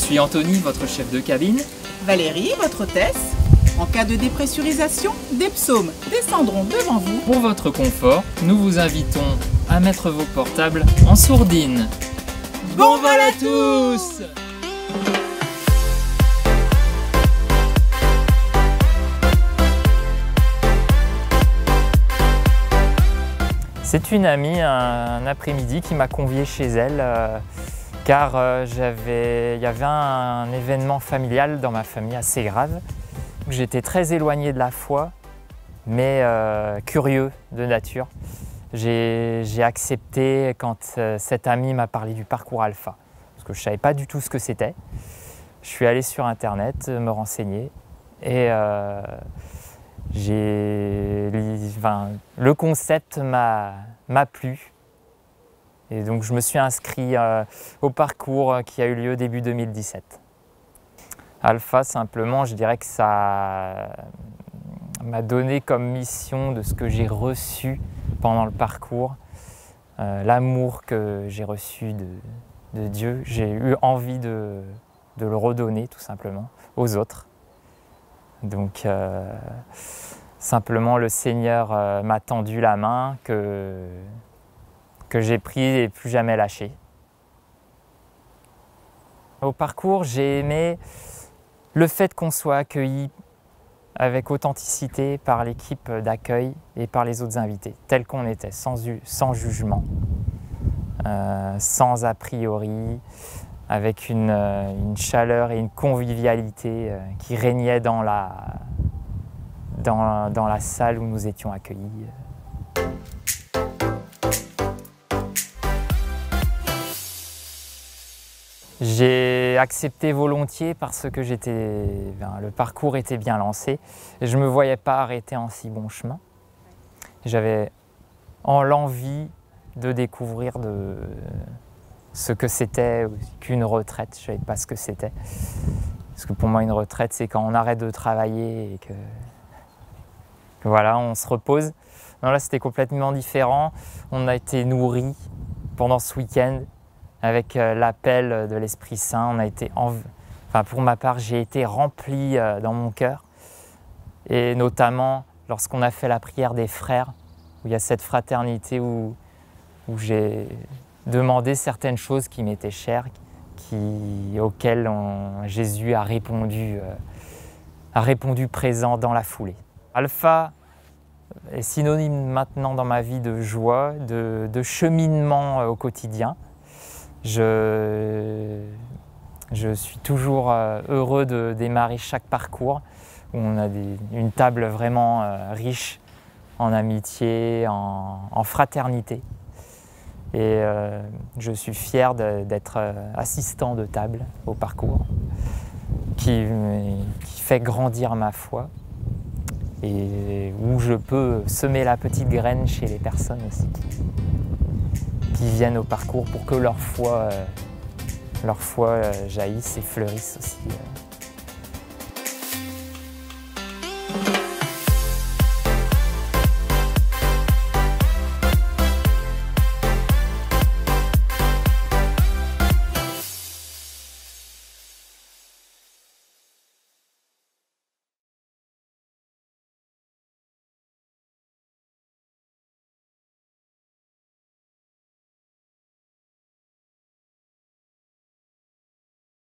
suis Anthony, votre chef de cabine. Valérie, votre hôtesse. En cas de dépressurisation, des psaumes descendront devant vous. Pour votre confort, nous vous invitons à mettre vos portables en sourdine. Bon vol à tous! C'est une amie, un après-midi, qui m'a convié chez elle car il y avait un événement familial dans ma famille assez grave. J'étais très éloigné de la foi, mais curieux de nature. J'ai accepté quand cette amie m'a parlé du parcours alpha, parce que je ne savais pas du tout ce que c'était. Je suis allé sur internet me renseigner et le concept m'a plu. Et donc je me suis inscrit au parcours qui a eu lieu début 2017. Alpha, simplement, je dirais que ça m'a donné comme mission de ce que j'ai reçu pendant le parcours, l'amour que j'ai reçu de Dieu. J'ai eu envie de le redonner tout simplement aux autres. Donc simplement le Seigneur m'a tendu la main que j'ai pris et plus jamais lâché. Au parcours, j'ai aimé le fait qu'on soit accueilli avec authenticité par l'équipe d'accueil et par les autres invités, tels qu'on était, sans jugement, sans a priori, avec une chaleur et une convivialité qui régnait dans la salle où nous étions accueillis. J'ai accepté volontiers parce que le parcours était bien lancé et je ne me voyais pas arrêter en si bon chemin. J'avais l'envie de découvrir ce que c'était qu'une retraite. Je ne savais pas ce que c'était. Parce que pour moi, une retraite, c'est quand on arrête de travailler et que voilà, on se repose. Non, là, c'était complètement différent. On a été nourris pendant ce week-end avec l'appel de l'Esprit Saint. On a été, pour ma part, j'ai été rempli dans mon cœur. Et notamment lorsqu'on a fait la prière des frères, où il y a cette fraternité où j'ai demandé certaines choses qui m'étaient chères, auxquelles Jésus a répondu présent dans la foulée. Alpha est synonyme maintenant dans ma vie de joie, de cheminement au quotidien. Je suis toujours heureux de démarrer chaque parcours où on a une table vraiment riche en amitié, en fraternité. Et je suis fier d'être assistant de table au parcours qui fait grandir ma foi et où je peux semer la petite graine chez les personnes aussi qui viennent au parcours pour que leur foi jaillisse et fleurisse aussi